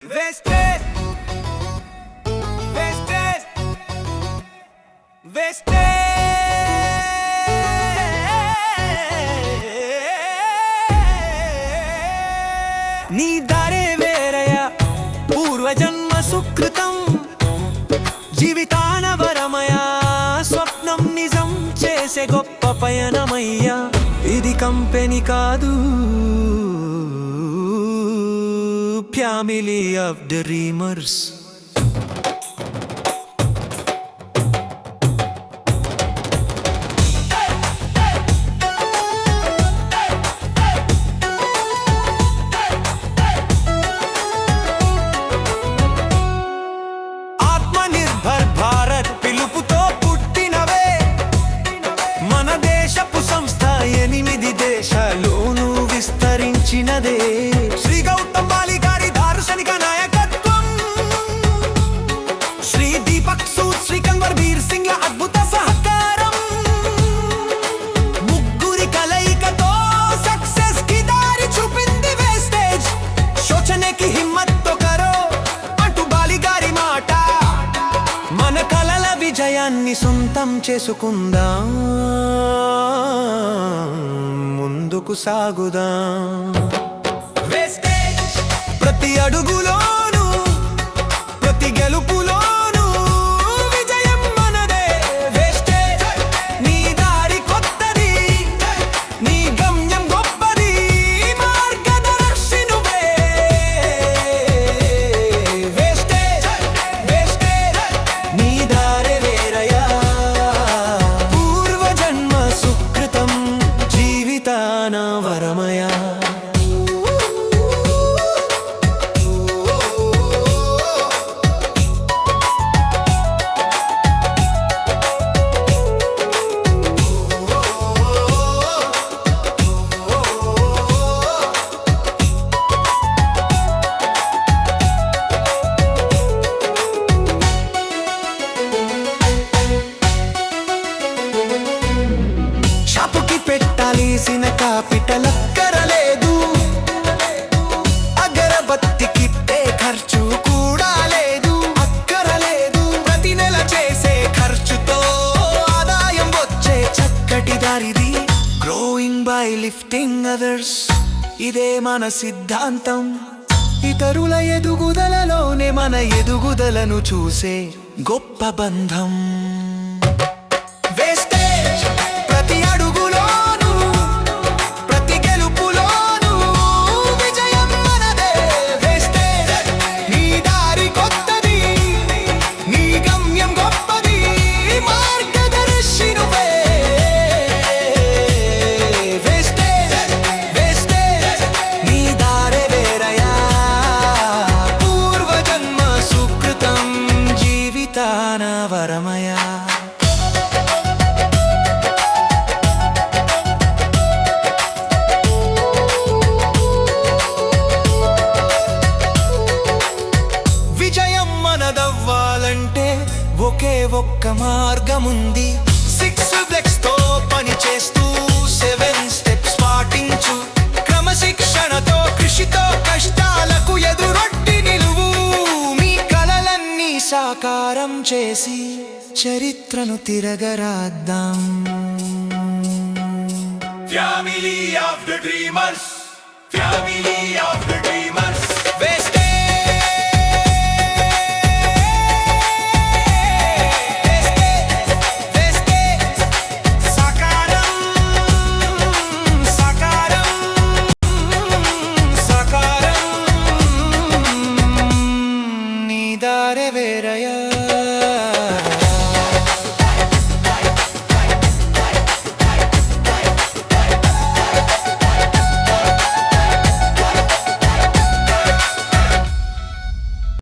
Wasted, wasted, wasted. నీ దారే వేరయా పూర్వజన్మ సుకృతం జీవితాన వరమయా స్వప్నం నిజం చేసే గొప్ప పయనమయ్యా ఇది కంపెనీ కాదు family of dreamers Atmanirbhar Bharat పిలుపుతో పుట్టినవే మన దేశపు సంస్థ 8 దేశాల్లోనూ విస్తరించినదే శ్రీ గౌతమ్ బాలి గారి దార్శనిక నాయకత్వం శ్రీ దీపక్ సూద్ శ్రీ కన్వర్ వీర్ సింగ్ ల అద్భుత సహకారం ముగ్గురి కలయికతో సక్సెస్ కి దారి చూపింది వేస్టేజ్ సోచనే కి హిమ్మత్ తో కరో అంటూ బాలి గారి మాట మన కలల విజయాన్ని సొంతం చేసుకుందాం ముందుకు సాగుదాం ప్రతి అడుగులోను ప్రతి గెలుపులోను విజయం మనదే వేస్టేజ్ నీ దారి కొత్తది నీ గమ్యం గొప్పది మార్గదర్శి నువ్వే వేస్టేజ్ వేస్టేజ్ నీ దారి వేరయా పూర్వజన్మ సుకృతం జీవితాన వరమయా షాపుకి పెట్టాల్సిన కాపిటల్ అక్కరలేదు అగరబత్తికి ఖర్చు కూడా లేదు అక్కరలేదు ప్రతి నెల చేసే ఖర్చుతో ఆదాయం వచ్చే చక్కటి దారిది గ్రోయింగ్ బై లిఫ్టింగ్ అదర్స్ ఇదే మన సిద్ధాంతం ఇతరుల ఎదుగుదలలోనే మన ఎదుగుదలను చూసే గొప్ప బంధం వేస్టేజ్ ప్రతి అడుగులోను ప్రతి గెలుపులోను విజయం మనదే వేస్టేజ్ నీ దారి కొత్తది నీ గమ్యం గొప్పది మార్గదర్శి నువ్వే వేస్టేజ్ వేస్టేజ్ నీ దారే వేరయా పూర్వజన్మ సుకృతం జీవితాన వరమయా విజయం మనదవ్వాలంటే ఒకే ఒక్క మార్గముంది 6 బ్లెక్స్ తో పని చేస్తూ 7 స్టెప్స్ పాటించు క్రమశిక్షణతో కృషితో కష్టాలకు ఎదురొడ్డి నిలువు మీ కలలన్నీ సాకారం చేసి చరిత్రను తిరగరాద్దాం Family of the dreamers, family of the dreamers. నీ దారే వేరయా